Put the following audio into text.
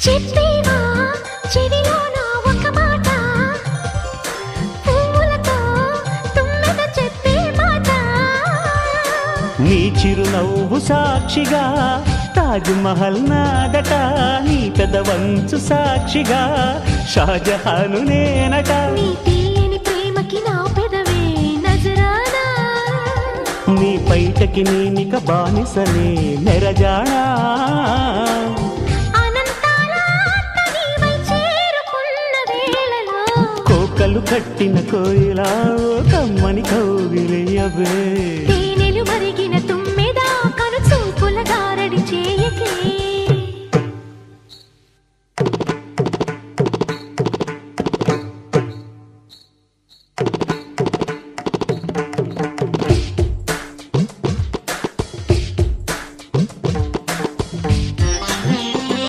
చెప్పేవా చెవిలోన ఒక మాట పువ్వులతో తుమ్మెద చెప్పే మాట నీ చిరునవ్వు సాక్షిగా తాజ్ మహల్ నాదట నీ పెదవంచు సాక్షిగా షాజహాను నేనట నీ తీయని ప్రేమకి నా పెదవే నజరానా నీ పైటకి నేనిక బానిసనే నెరజాడా కోకలు కట్టిన కోయిలా కమ్మని కౌగిలియవే